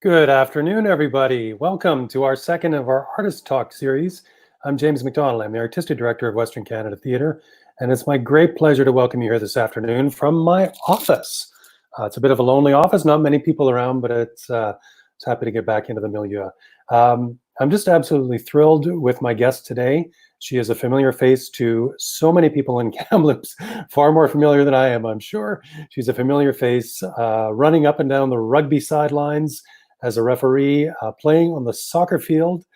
Good afternoon, everybody. Welcome to our second of our Artist Talk series. I'm James MacDonald. I'm the Artistic Director of Western Canada Theatre, and it's my great pleasure to welcome you here this afternoon from my office. It's a bit of a lonely office, not many people around, but it's happy to get back into the milieu. I'm just absolutely thrilled with my guest today. She is a familiar face to so many people in Kamloops, far more familiar than I am, I'm sure. She's a familiar face, running up and down the rugby sidelines, as a referee, playing on the soccer field.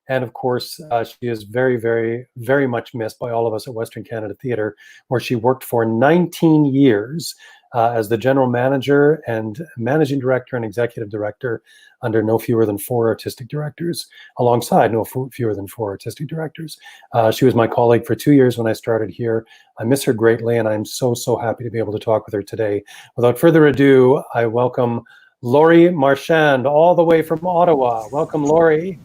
And of course, she is very, very, very much missed by all of us at Western Canada Theatre, where she worked for 19 years as the general manager and managing director and executive director under no fewer than 4 artistic directors, alongside no fewer than 4 artistic directors. She was my colleague for 2 years when I started here. I miss her greatly, and I'm so, so happy to be able to talk with her today. Without further ado, I welcome Laurie Marchand, all the way from Ottawa. Welcome, Laurie.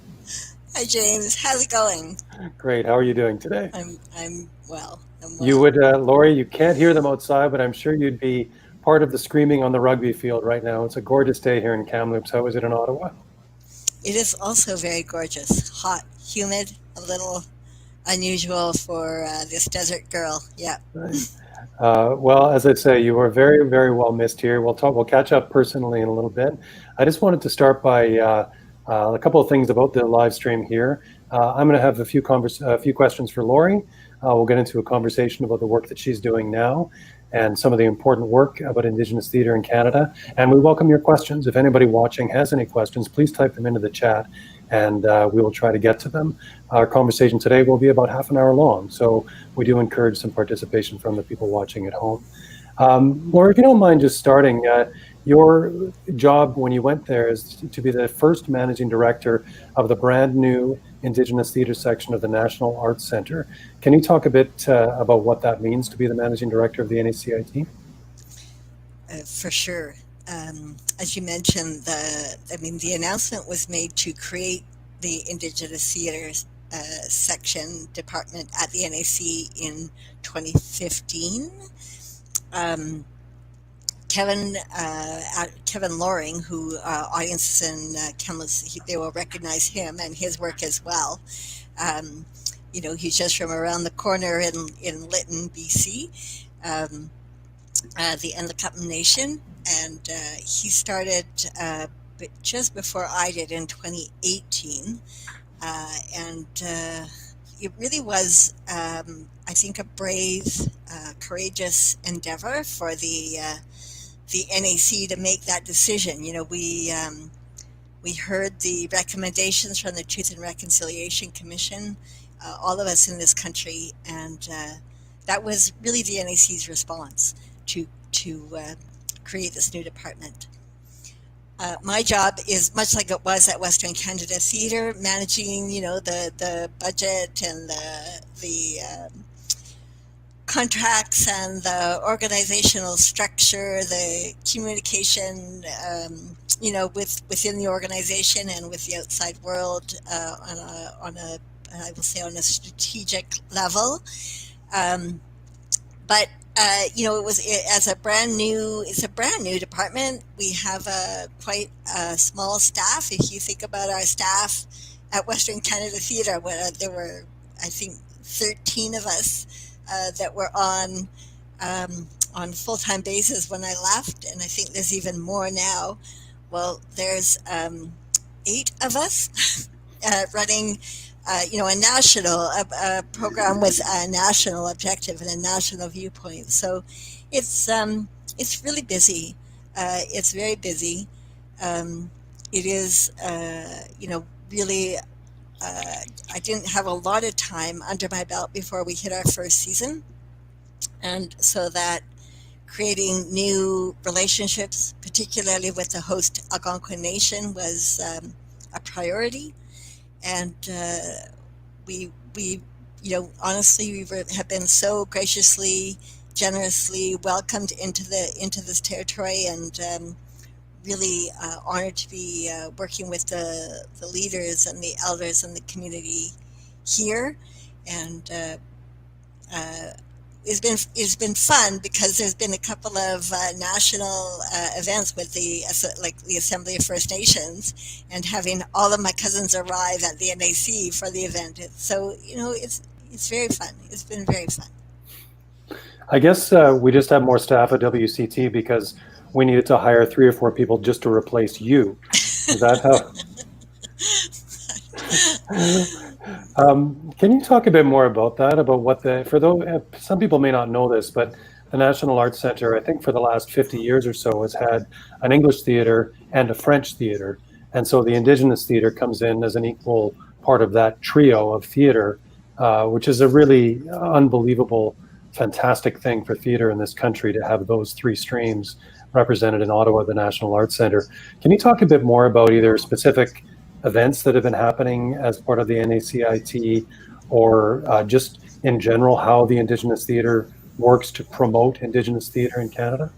Hi, James. How's it going? Great. How are you doing today? I'm well. You would, Laurie, you can't hear them outside, but I'm sure you'd be part of the screaming on the rugby field right now. It's a gorgeous day here in Kamloops. How is it in Ottawa? It is also very gorgeous. Hot, humid, a little unusual for this desert girl. Yeah. Right. Well, as I say, you are very, very well missed here. We'll catch up personally in a little bit. I just wanted to start by a couple of things about the live stream here. I'm going to have a few questions for Laurie. We'll get into a conversation about the work that she's doing now and some of the important work about Indigenous theatre in Canada. And we welcome your questions. If anybody watching has any questions, please type them into the chat, and we will try to get to them. Our conversation today will be about half an hour long, so we do encourage some participation from the people watching at home. Laura, if you don't mind just starting, your job when you went there is to be the first managing director of the brand new Indigenous theatre section of the National Arts Centre. Can you talk a bit about what that means to be the managing director of the NACIT? For sure. As you mentioned, the announcement was made to create the Indigenous Theatres section department at the NAC in 2015. Kevin Loring, who audiences in Kamloops, they will recognize him and his work as well. He's just from around the corner in Lytton, BC, the Ndo-Mshkogaabwimi Nation, and he started just before I did in 2018, and it really was, I think, a brave, courageous endeavor for the NAC to make that decision. We heard the recommendations from the Truth and Reconciliation Commission, all of us in this country, and that was really the NAC's response to create this new department. My job is much like it was at Western Canada Theatre, managing, the budget and the contracts and the organizational structure, the communication, within the organization and with the outside world on a strategic level. But it's a brand new department. We have quite a small staff. If you think about our staff at Western Canada Theatre, there were, I think, 13 of us that were on full-time basis when I left, and I think there's even more now. Well, there's 8 of us running a program with a national objective and a national viewpoint. So it's really busy. It's very busy. It is, really, I didn't have a lot of time under my belt before we hit our first season. And so that creating new relationships, particularly with the host Algonquin Nation, was a priority. And we honestly, we have been so graciously, generously welcomed into this territory, and really honored to be working with the leaders and the elders and the community here. And it's been fun because there's been a couple of national events with the Assembly of First Nations, and having all of my cousins arrive at the NAC for the event. So it's very fun. It's been very fun. I guess we just have more staff at WCT because we needed to hire 3 or 4 people just to replace you. Is that how? Can you talk a bit more about that? About what some people may not know this, but the National Arts Centre, I think for the last 50 years or so, has had an English theatre and a French theatre. And so the Indigenous theatre comes in as an equal part of that trio of theatre, which is a really unbelievable, fantastic thing for theatre in this country to have those 3 streams represented in Ottawa, the National Arts Centre. Can you talk a bit more about either specific events that have been happening as part of the NACIT, or just in general how the Indigenous theatre works to promote Indigenous theatre in Canada?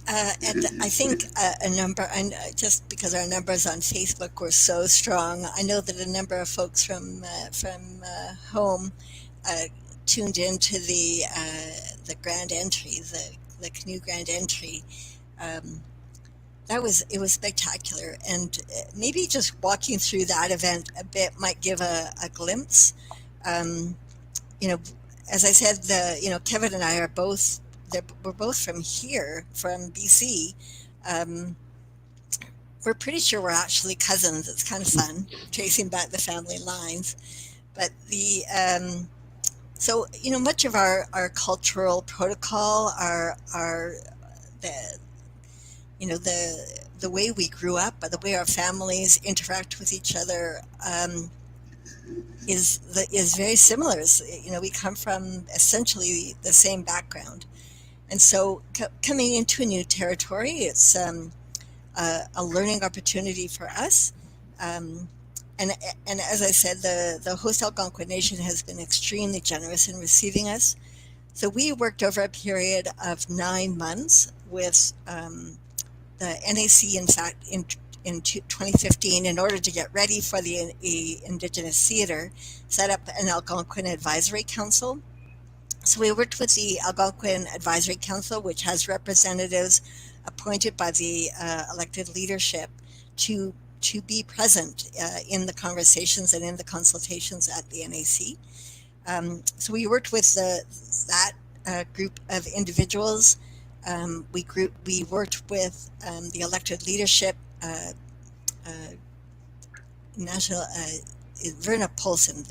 And I think a number, and just because our numbers on Facebook were so strong, I know that a number of folks from home tuned into the grand entry, the canoe grand entry. It was spectacular, and maybe just walking through that event a bit might give a glimpse. As I said, Kevin and I are we're both from here, from BC. We're pretty sure we're actually cousins. It's kind of fun tracing back the family lines. But so much of our cultural protocol, the way we grew up, the way our families interact with each other, is very similar. We come from essentially the same background, and so coming into a new territory, it's a learning opportunity for us. And as I said, the host Algonquin Nation has been extremely generous in receiving us. So we worked over a period of 9 months with the NAC, in fact, in 2015, in order to get ready for the Indigenous Theatre, set up an Algonquin Advisory Council. So we worked with the Algonquin Advisory Council, which has representatives appointed by the elected leadership to be present in the conversations and in the consultations at the NAC. So we worked with that group of individuals. We worked with the elected leadership, national Verna Polson.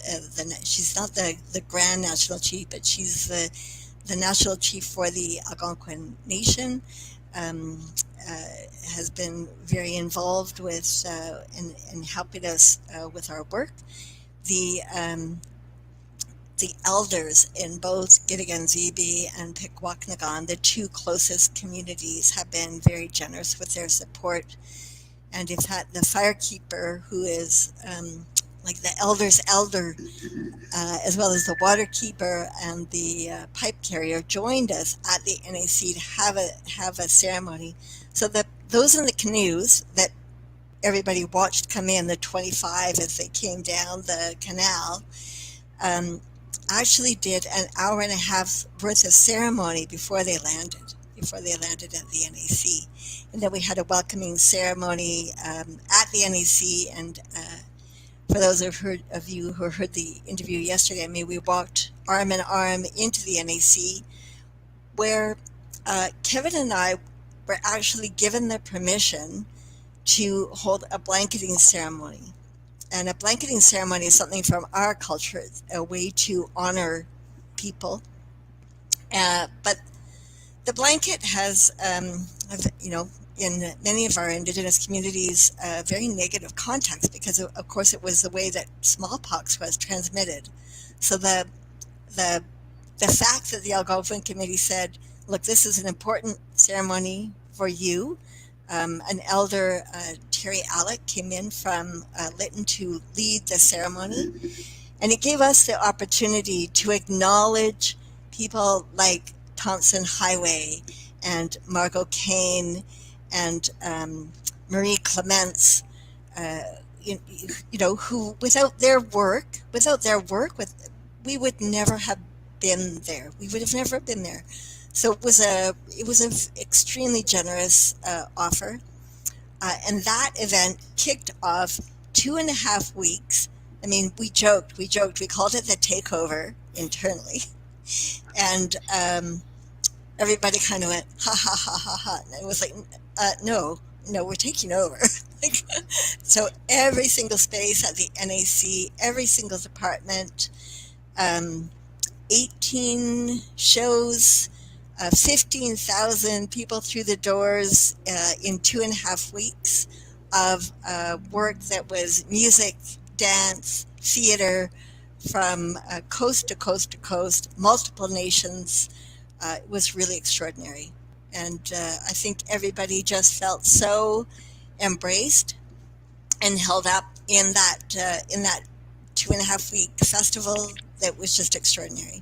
She's not the Grand National Chief, but she's the National Chief for the Algonquin Nation. Has been very involved with in helping us with our work. The elders in both Gittigan-Zibi and Pikwakanagan, the 2 closest communities, have been very generous with their support. And in fact, the firekeeper, who is like the elder's elder, as well as the waterkeeper and the pipe carrier, joined us at the NAC to have a ceremony. So that those in the canoes that everybody watched come in, the 25 as they came down the canal, actually did an hour and a half worth of ceremony before they landed at the NAC. And then we had a welcoming ceremony at the NAC, and for those of you who heard the interview yesterday, we walked arm in arm into the NAC, where Kevin and I were actually given the permission to hold a blanketing ceremony. And a blanketing ceremony is something from our culture. It's a way to honor people. But the blanket has, in many of our Indigenous communities, very negative context, because of course it was the way that smallpox was transmitted. So the fact that the Algonquin Committee said, look, this is an important ceremony for you. An elder, Terry Alec, came in from Lytton to lead the ceremony, and it gave us the opportunity to acknowledge people like Tomson Highway and Margot Kane and Marie Clements, who without their work, we would never have been there. We would have never been there. So it was an extremely generous offer. And that event kicked off 2.5 weeks. I mean, we joked, we called it the takeover internally. And everybody kind of went, ha, ha, ha, ha, ha. And it was like, no, we're taking over. So every single space at the NAC, every single department, 18 shows, 15,000 people through the doors in 2.5 weeks of work that was music, dance, theater from coast to coast to coast, multiple nations. It was really extraordinary. And I think everybody just felt so embraced and held up in that 2.5 week festival that was just extraordinary.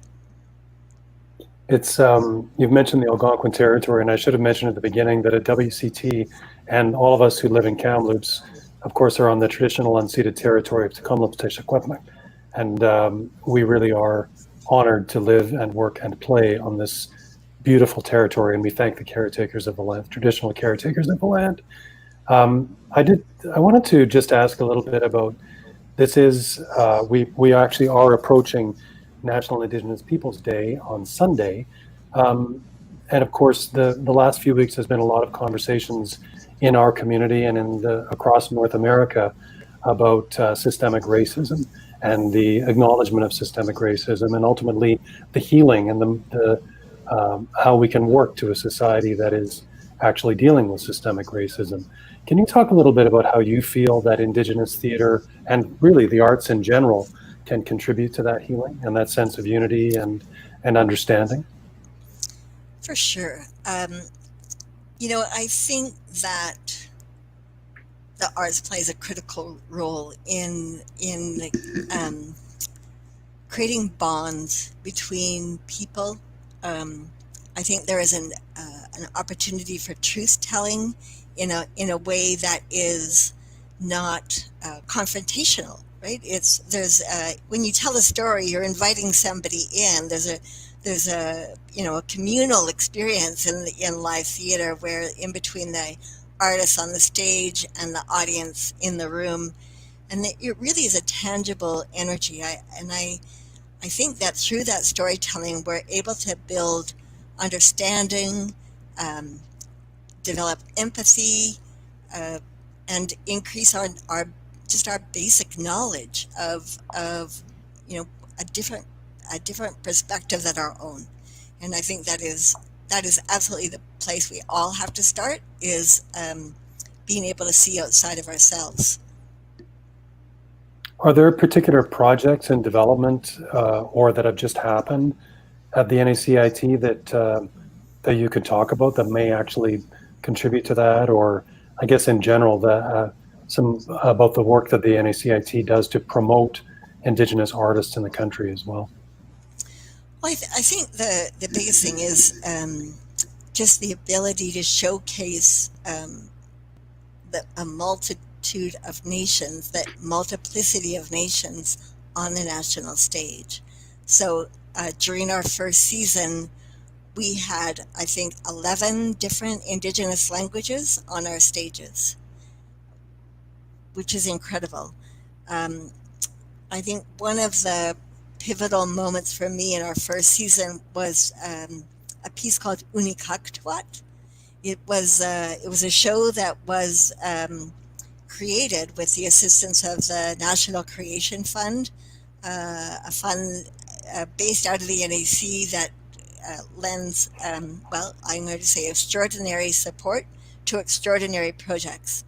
It's you've mentioned the Algonquin territory, and I should have mentioned at the beginning that at WCT and all of us who live in Kamloops, of course, are on the traditional unceded territory of Ndo-Mshkogaabwimi, and we really are honored to live and work and play on this beautiful territory, and we thank the caretakers of the land, traditional caretakers of the land. I wanted to just ask a little bit about this. We actually are approaching National Indigenous Peoples Day on Sunday. And of course, the last few weeks has been a lot of conversations in our community and across North America about systemic racism and the acknowledgement of systemic racism, and ultimately the healing and the how we can work to a society that is actually dealing with systemic racism. Can you talk a little bit about how you feel that Indigenous theater and really the arts in general can contribute to that healing and that sense of unity and understanding? For sure. I think that the arts plays a critical role in creating bonds between people. I think there is an opportunity for truth telling in a way that is not confrontational. Right? There's when you tell a story, you're inviting somebody in. There's a communal experience in live theater where in between the artists on the stage and the audience in the room, and it really is a tangible energy. I think that through that storytelling, we're able to build understanding, develop empathy, and increase our basic knowledge of a different perspective than our own. And I think that is absolutely the place we all have to start, is being able to see outside of ourselves. Are there particular projects in development or that have just happened at the NACIT that you could talk about that may actually contribute to that, or I guess in general some about the work that the NACIT does to promote Indigenous artists in the country as well? Well, I think the biggest thing is just the ability to showcase a multitude of nations, that multiplicity of nations on the national stage. So during our first season, we had, I think, 11 different Indigenous languages on our stages, which is incredible. I think one of the pivotal moments for me in our first season was a piece called Unikaktuat. It was a show that was created with the assistance of the National Creation Fund, a fund based out of the NAC that lends, I'm going to say, extraordinary support to extraordinary projects.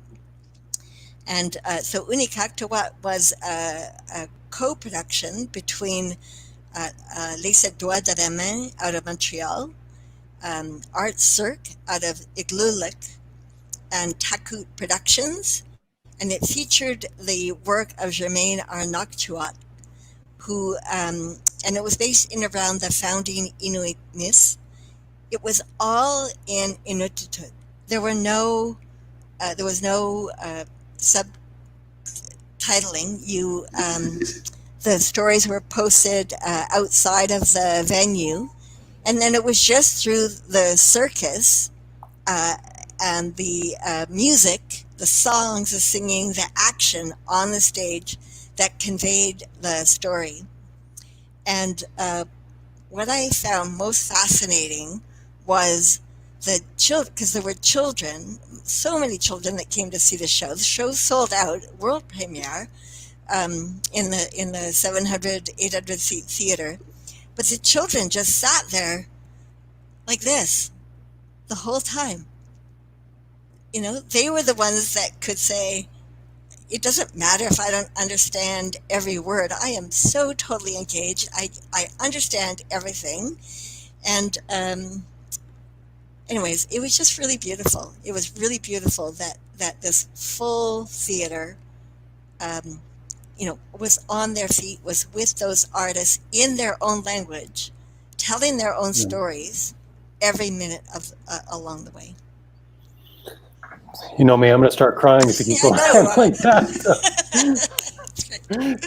And so Unikaktuat was a co-production between Les Doigts de la Main out of Montreal, Art Cirque out of Igloolik, and Takut Productions, and it featured the work of Germaine Arnautuat, who and it was based in around the founding Inuitness. It was all in Inuktitut. There was no subtitling. the stories were posted outside of the venue, and then it was just through the circus and the music, the songs, the singing, the action on the stage that conveyed the story. And what I found most fascinating was the children, because there were children, so many children that came to see the show. The show sold out, world premiere, in the 700, 800 seat theater. But the children just sat there like this the whole time. You know, they were the ones that could say, it doesn't matter if I don't understand every word. I am so totally engaged. I understand everything. And anyways, it was just really beautiful. It was really beautiful that this full theater, you know, was on their feet, was with those artists in their own language, telling their own stories every minute of along the way. You know me, I'm going to start crying if you keep going like that.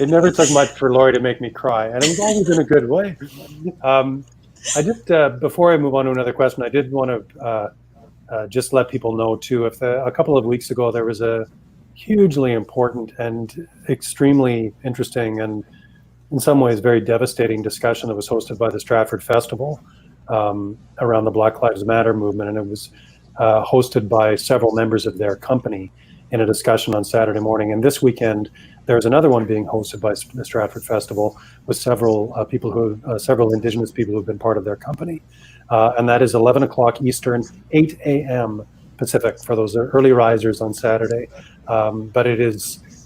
It never took much for Lori to make me cry, and it was always in a good way. I just, before I move on to another question, I did want to just let people know too, if a couple of weeks ago there was a hugely important and extremely interesting and in some ways very devastating discussion that was hosted by the Stratford Festival around the Black Lives Matter movement, and it was hosted by several members of their company in a discussion on Saturday morning. And this weekend, there's another one being hosted by the Stratford Festival with several people several Indigenous people who've been part of their company. And that is 11 o'clock Eastern, 8 a.m. Pacific for those early risers on Saturday. But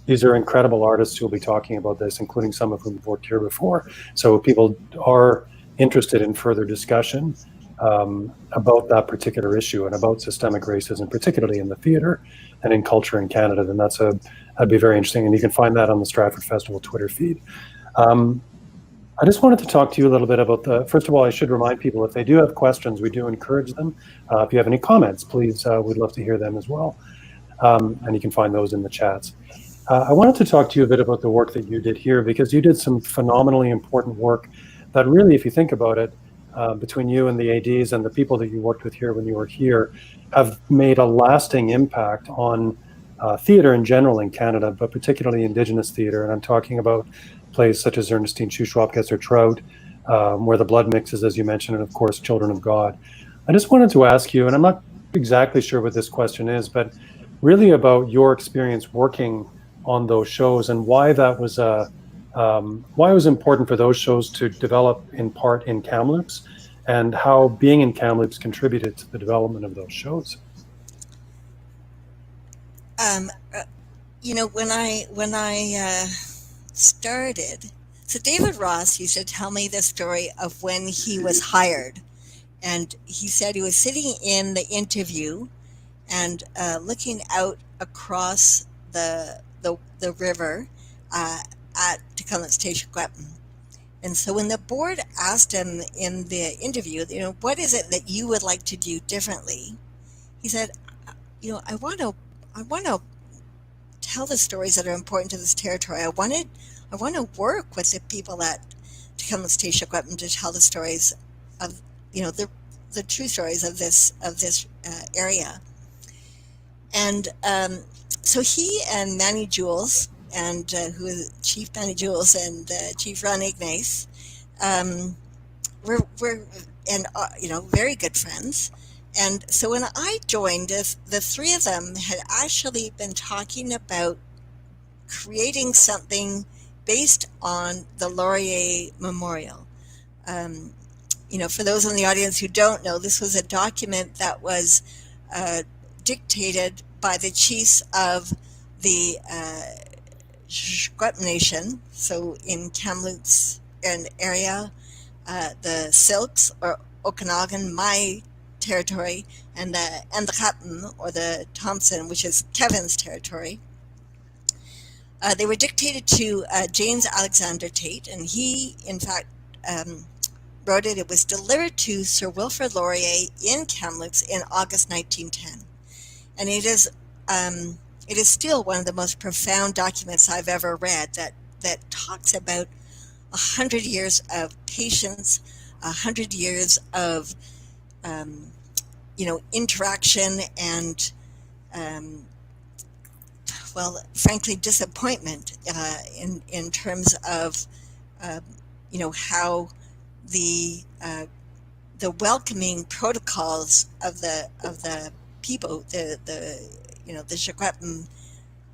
these are incredible artists who will be talking about this, including some of whom have worked here before. So people are interested in further discussion about that particular issue and about systemic racism, particularly in the theater and in culture in Canada, then that'd be very interesting. And you can find that on the Stratford Festival Twitter feed. I just wanted to talk to you a little bit about first of all, I should remind people, if they do have questions, we do encourage them. If you have any comments, please, we'd love to hear them as well. And you can find those in the chats. I wanted to talk to you a bit about the work that you did here, because you did some phenomenally important work that really, if you think about it, between you and the ADs and the people that you worked with here when you were here, have made a lasting impact on theater in general in Canada, but particularly Indigenous theater. And I'm talking about plays such as Ernestine Shuswap gets her Trout, Where the Blood Mixes, as you mentioned, and of course, Children of God. I just wanted to ask you, and I'm not exactly sure what this question is, but really about your experience working on those shows and why that was why it was important for those shows to develop in part in Kamloops, and how being in Kamloops contributed to the development of those shows. You know, when I started, so David Ross used to tell me the story of when he was hired, and he said he was sitting in the interview and looking out across the river at Ndo-Mshkogaabwimi. And so when the board asked him in the interview, you know, what is it that you would like to do differently? He said, you know, I want to tell the stories that are important to this territory. I want to work with the people at Ndo-Mshkogaabwimi to tell the stories of, you know, the true stories of this area. And so he and Manny Jules, and who is Chief Manny Jules and Chief Ron Ignace, were you know, very good friends. And so when I joined, the three of them had actually been talking about creating something based on the Laurier Memorial. You know, for those in the audience who don't know, this was a document that was dictated by the chiefs of the Shuswap Nation, so in Kamloops and area, the Silks or Okanagan, my territory, and the Ndo-Mshkogaabwimi or the Tomson, which is Kevin's territory. They were dictated to James Alexander Tate, and he, in fact, wrote it. It was delivered to Sir Wilfrid Laurier in Kamloops in August 1910, and it is still one of the most profound documents I've ever read that talks about 100 years of patience, 100 years of interaction and frankly, disappointment in terms of how the welcoming protocols of the people, the Shuswap,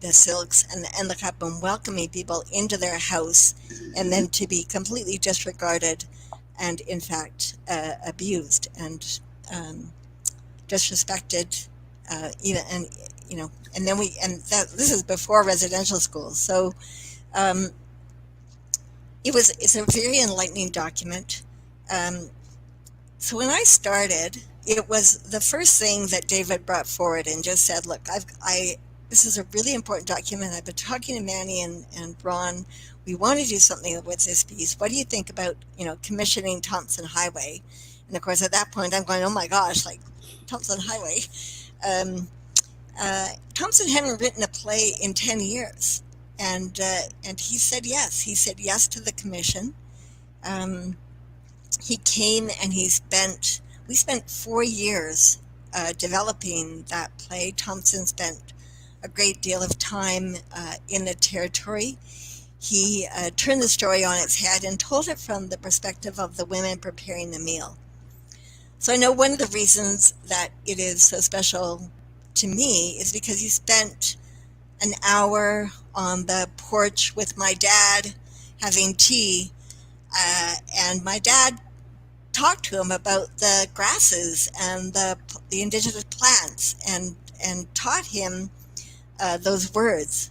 the Silks, and the Kapam welcoming people into their house, and then to be completely disregarded, and in fact abused and disrespected, even and then this is before residential schools. So it's a very enlightening document. So when I started, it was the first thing that David brought forward and just said, look, this is a really important document. I've been talking to Manny and Ron. We want to do something with this piece. What do you think about, commissioning Tomson Highway? And of course, at that point, I'm going, oh my gosh, like Tomson Highway. Tomson hadn't written a play in 10 years. And he said yes. He said yes to the commission. He came and we spent 4 years developing that play. Tomson spent a great deal of time in the territory. He turned the story on its head and told it from the perspective of the women preparing the meal. So I know one of the reasons that it is so special to me is because he spent an hour on the porch with my dad having tea, and my dad talked to him about the grasses and the indigenous plants and taught him those words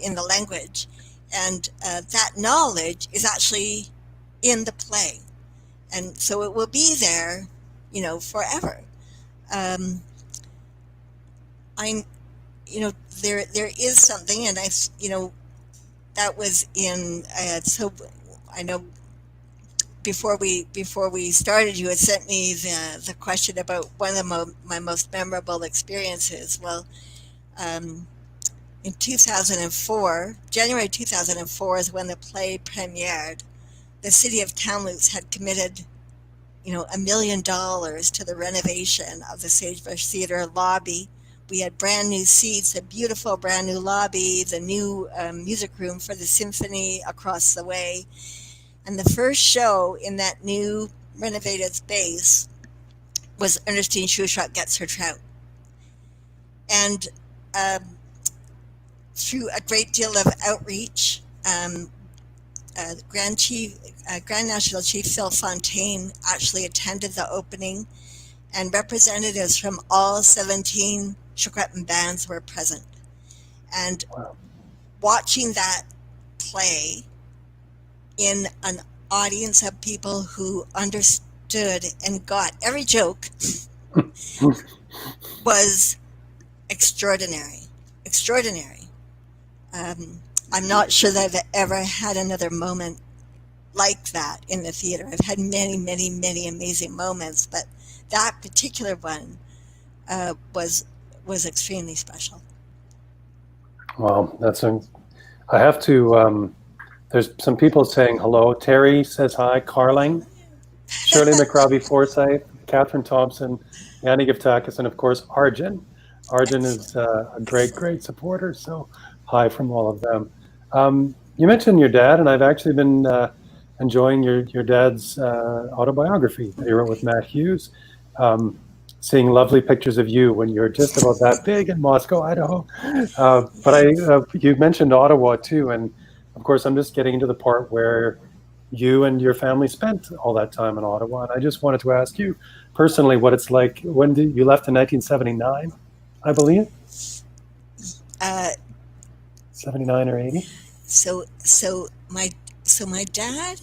in the language. And that knowledge is actually in the play. And so it will be there, forever. There is something, and that was in, so I know before we started, you had sent me the question about one of my most memorable experiences. Well, in 2004, January 2004 is when the play premiered. The city of Kamloops had committed, $1 million to the renovation of the Sagebrush Theatre lobby. We had brand new seats, a beautiful brand new lobby, the new music room for the symphony across the way. And the first show in that new renovated space was Ernestine Shuswap Gets Her Trout. And through a great deal of outreach, Grand National Chief Phil Fontaine actually attended the opening, and representatives from all 17 Shuswap bands were present. And watching that play in an audience of people who understood and got every joke was extraordinary. I'm not sure that I've ever had another moment like that in the theater. I've had many, many, many amazing moments, but that particular one was extremely special. Well, I have to, there's some people saying hello. Terry says hi, Carling, Shirley McRobbie-Forsyth, Catherine Tomson, Yanni Giftakis, and of course, Arjun. Arjun is a great supporter, so hi from all of them. You mentioned your dad, and I've actually been enjoying your dad's autobiography that you wrote with Matt Hughes. Seeing lovely pictures of you when you're just about that big in Moscow, Idaho. But you mentioned Ottawa too, and of course I'm just getting into the part where you and your family spent all that time in Ottawa, and I just wanted to ask you personally what it's like. When did you left in 1979, I believe? 79 or 80. So my dad,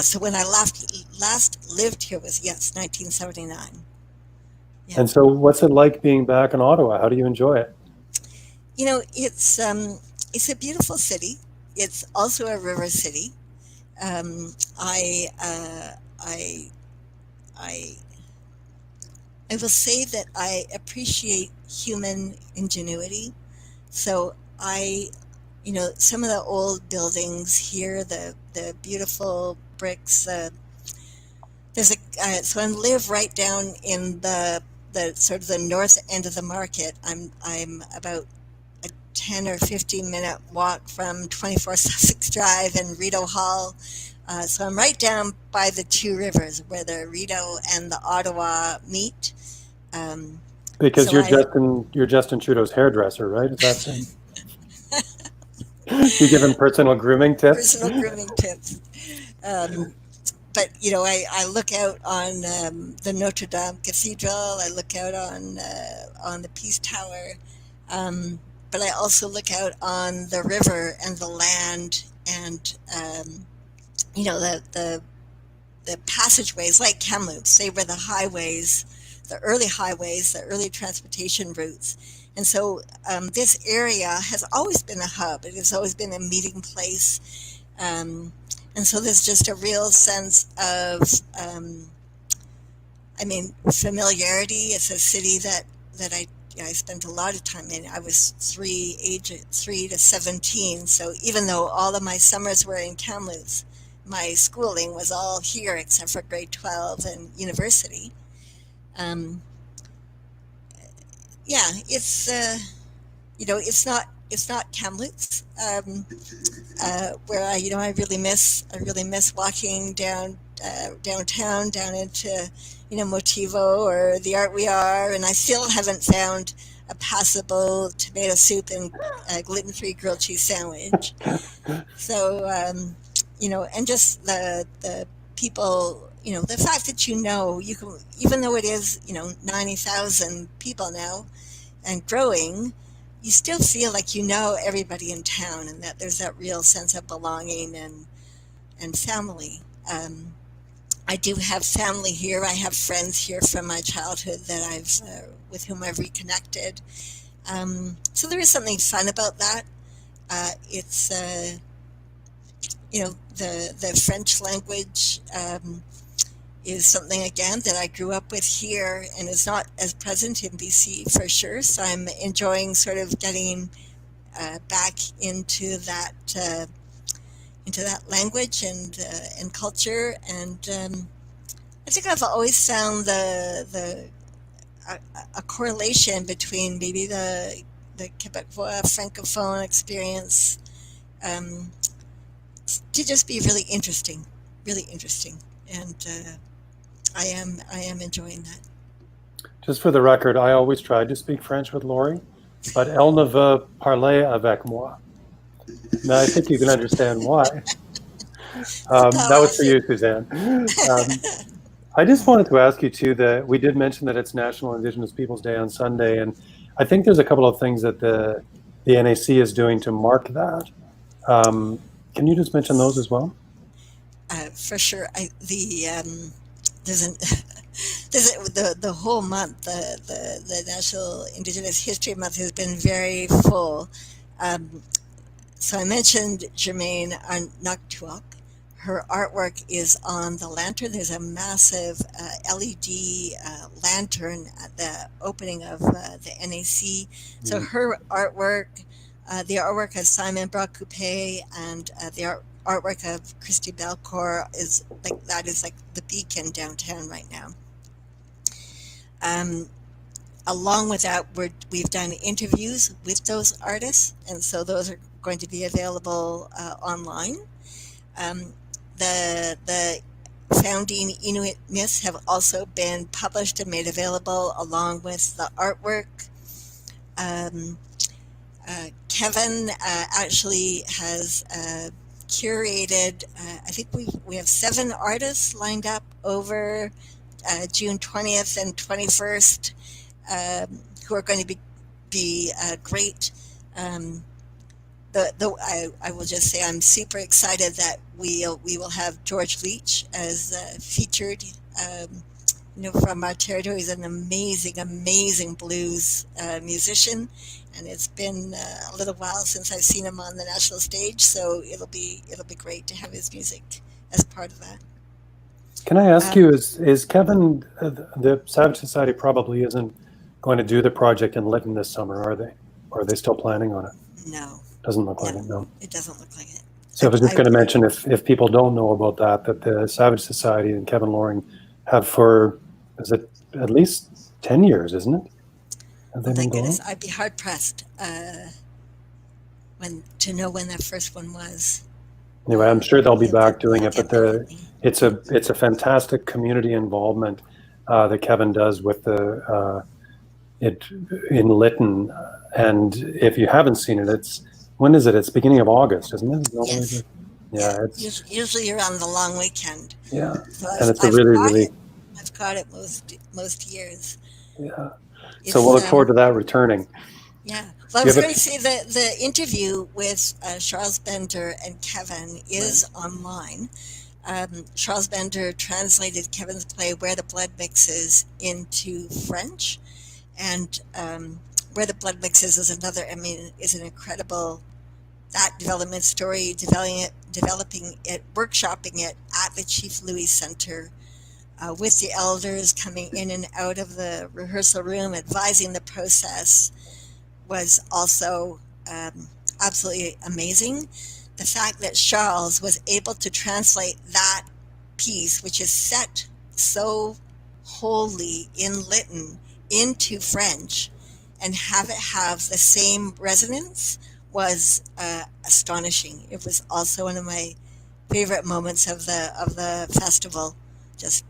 so when I last lived here was 1979. Yeah. And so what's it like being back in Ottawa? How do you enjoy it? It's a beautiful city. It's also a river city. I will say that I appreciate human ingenuity. So I some of the old buildings here, the beautiful bricks. So I live right down in the sort of the north end of the market. I'm about a 10 or 15 minute walk from 24 Sussex Drive and Rideau Hall. So I'm right down by the two rivers where the Rideau and the Ottawa meet. Because so you're Justin Trudeau's hairdresser, right? Is that you give him personal grooming tips? Personal grooming tips. But I look out on the Notre Dame Cathedral. I look out on the Peace Tower, but I also look out on the river and the land, and the passageways like Kamloops. They were the highways, the early transportation routes. And so this area has always been a hub. It has always been a meeting place. And so there's just a real sense of, familiarity. It's a city that I spent a lot of time in. I was 3 to 17. So even though all of my summers were in Kamloops, my schooling was all here except for grade 12 and university. It's not Kamloops, where I really miss walking downtown, down into Motivo or the Art We Are, and I still haven't found a passable tomato soup and gluten-free grilled cheese sandwich. So and just the people, the fact that you can, even though it is 90,000 people now and growing, you still feel like everybody in town, and that there's that real sense of belonging and family. I do have family here. I have friends here from my childhood that with whom I've reconnected. So there is something fun about that. It's the French language is something, again, that I grew up with here and is not as present in BC for sure. So I'm enjoying sort of getting back into that language and culture. And I think I've always found a correlation between maybe the Quebecois Francophone experience to just be really interesting. And I am enjoying that. Just for the record, I always tried to speak French with Laurie, but elle ne veut parler avec moi. Now I think you can understand why. That was for you, Suzanne. I just wanted to ask you too that we did mention that it's National Indigenous Peoples Day on Sunday, and I think there's a couple of things that the NAC is doing to mark that. Can you just mention those as well? For sure. The whole month, the National Indigenous History Month has been very full. So I mentioned Germaine Naktuak. Her artwork is on the lantern. There's a massive LED lantern at the opening of the NAC. So her artwork, the artwork of Simon Brock-Coupé, and the artwork of Christy Belcourt is like the beacon downtown right now. Along with that, we've done interviews with those artists, and so those are going to be available online. The founding Inuit myths have also been published and made available along with the artwork. Kevin actually has curated, I think we have 7 artists lined up over June 20th and 21st who are going to be great. I will just say I'm super excited that we will have George Leach as featured. From our territory. He's an amazing blues musician, and it's been a little while since I've seen him on the national stage. So it'll be great to have his music as part of that. Can I ask you, is Kevin, the Savage Society probably isn't going to do the project in Lytton this summer, are they? Or are they still planning on it? No. Doesn't look like it, no. It doesn't look like it. So I was just going to mention, if people don't know about that the Savage Society and Kevin Loring have for, is it at least 10 years, isn't it? Have they been going? I'd be hard pressed to know when that first one was. Anyway, I'm sure they'll be back doing it, but it's a fantastic community involvement that Kevin does with it in Lytton. And if you haven't seen it, when is it? It's beginning of August, isn't it? Yes. Yeah, it's usually around the long weekend. Yeah, so and it's really. I've caught it most years. Yeah, so we'll look forward to that returning. Yeah, well, I was going to say the interview with Charles Bender and Kevin is online. Charles Bender translated Kevin's play "Where the Blood Mixes" into French, and "Where the Blood Mixes" is another. I mean, is an incredible. That development story, developing it, workshopping it at the Chief Louis Center with the elders coming in and out of the rehearsal room, advising the process, was also absolutely amazing. The fact that Charles was able to translate that piece, which is set so wholly in Lytton, into French and have it have the same resonance was astonishing. It was also one of my favorite moments of the festival. Just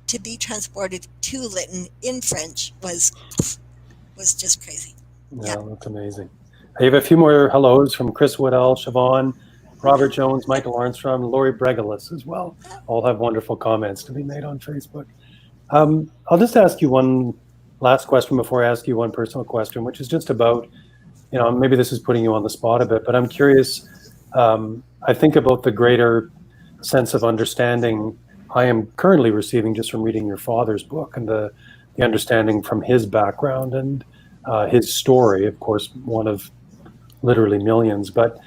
to be transported to Lytton in French was just crazy. Yeah, that's amazing. I have a few more hellos from Chris Woodell, Siobhan, Robert Jones, Michael Armstrong, Lori Bregalis as well. All have wonderful comments to be made on Facebook. I'll just ask you one last question before I ask you one personal question, which is just about, maybe this is putting you on the spot a bit, but I'm curious. I think about the greater sense of understanding I am currently receiving just from reading your father's book and the understanding from his background and his story, of course, one of literally millions. But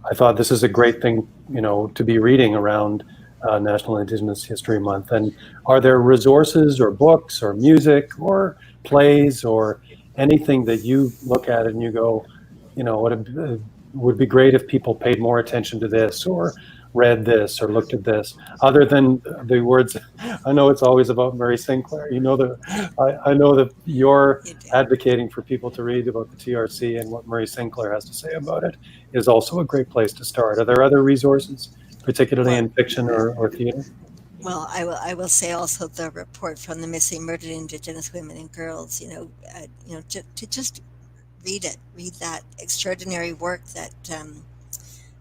I thought this is a great thing, to be reading around National Indigenous History Month. And are there resources or books or music or plays or anything that you look at and you go, it would be great if people paid more attention to this or read this or looked at this, other than the words? I know it's always about Murray Sinclair. I know that you're advocating for people to read about the TRC, and what Murray Sinclair has to say about it is also a great place to start. Are there other resources, particularly in fiction or theater? Well, I will say also the report from the Missing Murdered Indigenous Women and Girls. To just read that extraordinary work that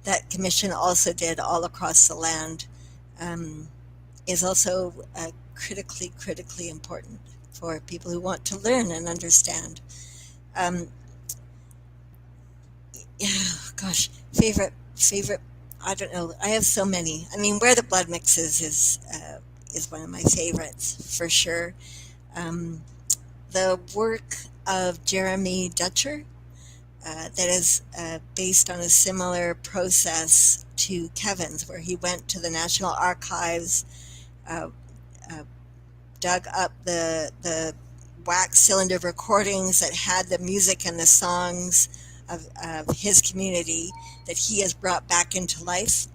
that commission also did all across the land, is also critically important for people who want to learn and understand. Favorite. I don't know. I have so many. I mean, Where the Blood Mixes is one of my favorites for sure. The work of Jeremy Dutcher, that is based on a similar process to Kevin's, where he went to the National Archives, dug up the wax cylinder recordings that had the music and the songs of his community that he has brought back into life.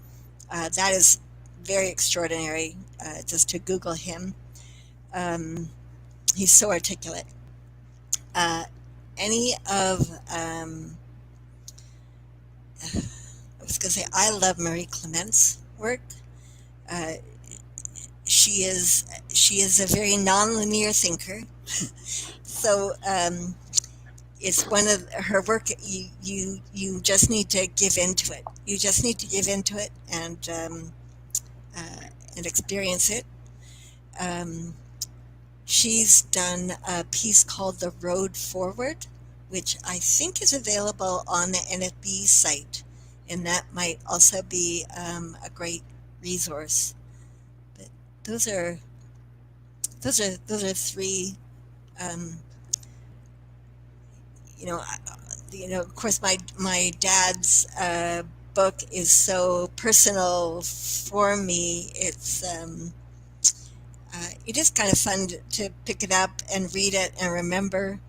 That is very extraordinary, just to Google him. He's so articulate. I love Marie Clement's work. She is a very non-linear thinker. So it's one of her work. You just need to give into it. You just need to give into it and experience it. She's done a piece called The Road Forward, which I think is available on the NFB site, and that might also be a great resource. But those are three. Of course, my dad's book is so personal for me. It is kind of fun to pick it up and read it and remember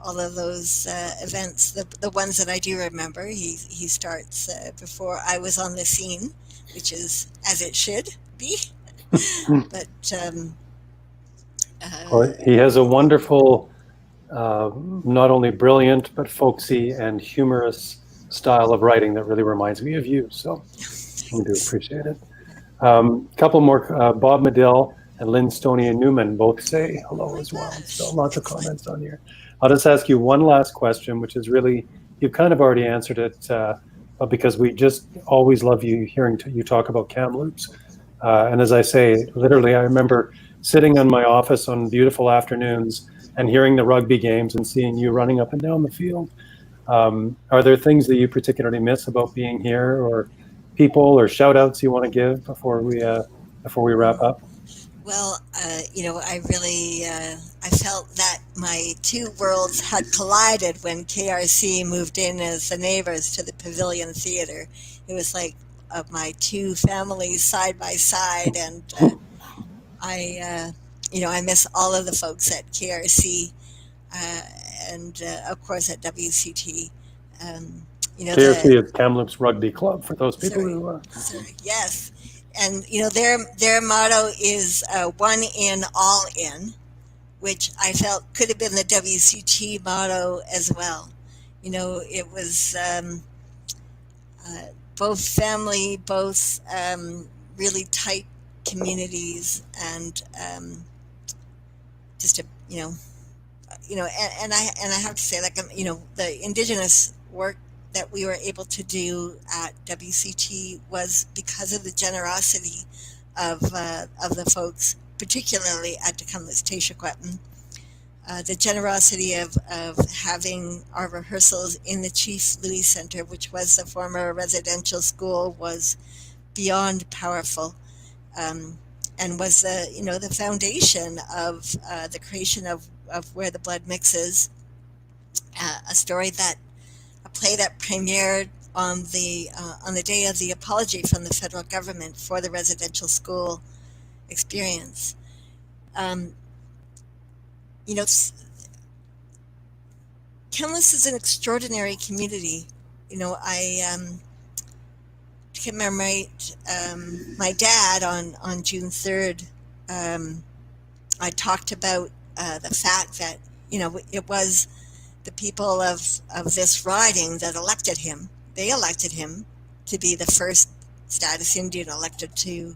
all of those events. The ones that I do remember, he starts before I was on the scene, which is as it should be. But Well, he has a wonderful, not only brilliant, but folksy and humorous style of writing that really reminds me of you. So we do appreciate it. Couple more, Bob Medill and Lynn Stoney Newman both say hello as well. So lots of comments on here. I'll just ask you one last question, which is really, you've kind of already answered it, but because we just always love hearing you talk about Kamloops. And as I say, literally, I remember sitting in my office on beautiful afternoons and hearing the rugby games and seeing you running up and down the field. Are there things that you particularly miss about being here, or people or shout outs you want to give before we wrap up? well, I really I felt that my two worlds had collided when KRC moved in as the neighbors to the Pavilion Theatre. It was like my two families side by side, and I, I miss all of the folks at KRC uh, and of course at WCT. Um, KRC is Kamloops Rugby Club for those people sorry, who. sorry, yes, and their motto is "One in, all in," which I felt could have been the WCT motto as well. It was uh, both family, both really tight communities, and just a and I have to say, like, the Indigenous work that we were able to do at WCT was because of the generosity of the folks, particularly at Ndo-Mshkogaabwimi. The generosity of having our rehearsals in the Chief Louis Center, which was the former residential school, was beyond powerful. And was the foundation of the creation of Where the Blood Mixes, a play that premiered on the day of the apology from the federal government for the residential school experience. Um, you know, Kamloops is an extraordinary community. I commemorate my dad on June 3rd. I talked about the fact that it was the people of this riding that elected him. They elected him to be the first status Indian elected to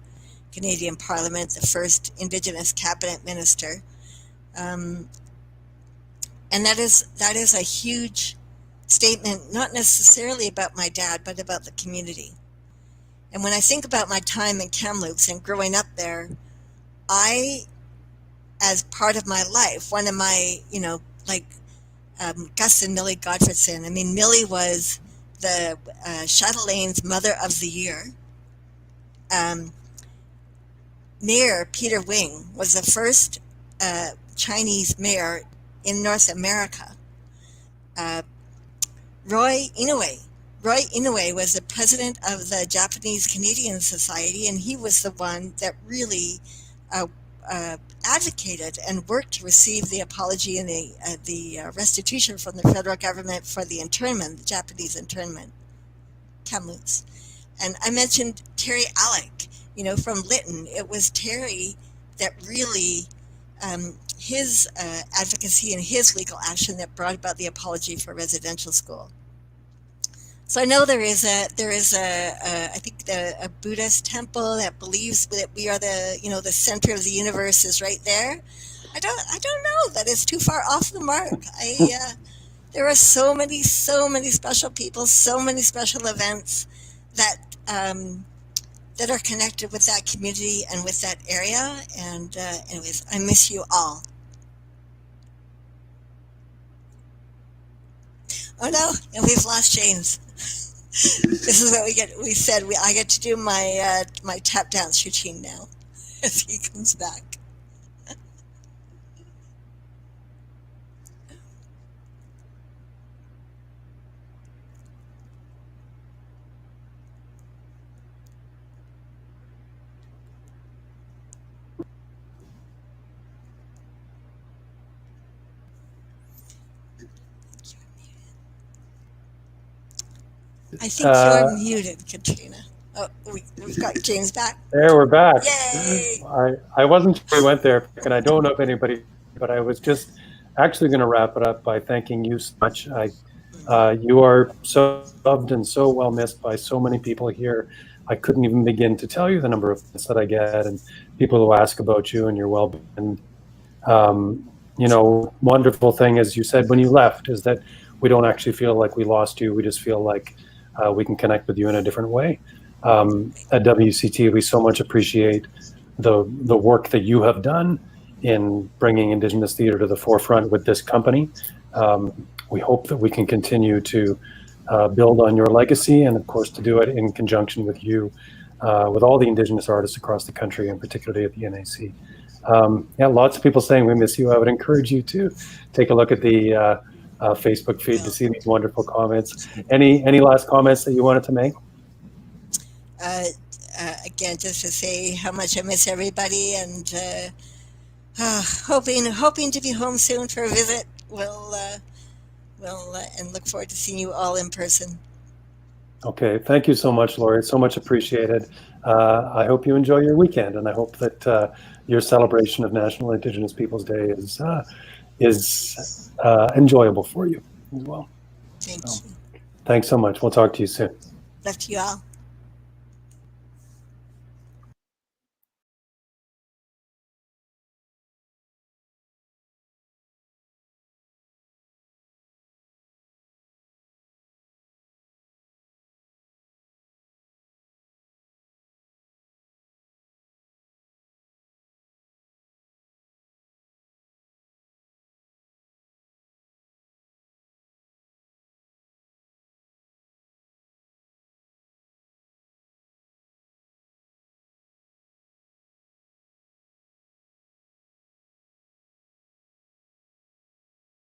Canadian Parliament, the first Indigenous cabinet minister, and that is a huge statement, not necessarily about my dad, but about the community. And when I think about my time in Kamloops and growing up there, as part of my life, one of my, like Gus and Millie Godfredson. I mean, Millie was the Chatelain's Mother of the Year. Mayor Peter Wing was the first Chinese mayor in North America. Roy Inoue was the president of the Japanese Canadian Society, and he was the one that really advocated and worked to receive the apology and the restitution from the federal government for the internment, the Japanese internment, Kamloops. And I mentioned Terry Alec, from Lytton. It was Terry that really, his advocacy and his legal action that brought about the apology for residential school. So I know there is I think a Buddhist temple that believes that we are the center of the universe is right there. I don't know that it's too far off the mark. There are so many special people, so many special events that that are connected with that community and with that area. And anyways, I miss you all. Oh no, and we've lost James. This is what we get. I get to do my my tap dance routine now as he comes back. I think you're muted, Katrina. Oh, we've got James back. There, we're back. Yay! I wasn't sure we went there, and I don't know if anybody, but I was just actually going to wrap it up by thanking you so much. You are so loved and so well missed by so many people here. I couldn't even begin to tell you the number of things that I get and people who ask about you and your well-being. You know, wonderful thing, as you said when you left, is that we don't actually feel like we lost you. We just feel like we can connect with you in a different way. At WCT, we so much appreciate the work that you have done in bringing Indigenous theater to the forefront with this company. We hope that we can continue to build on your legacy, and of course to do it in conjunction with you, with all the Indigenous artists across the country, and particularly at the NAC. Yeah, lots of people saying we miss you. I would encourage you to take a look at the Facebook feed to see these wonderful comments. Any last comments that you wanted to make? Again, just to say how much I miss everybody, and hoping to be home soon for a visit. We'll and look forward to seeing you all in person. Okay, thank you so much, Lori. It's so much appreciated. I hope you enjoy your weekend, and I hope that your celebration of National Indigenous Peoples Day is enjoyable for you as well. Thank you. Thanks so much. We'll talk to you soon. Love to you all.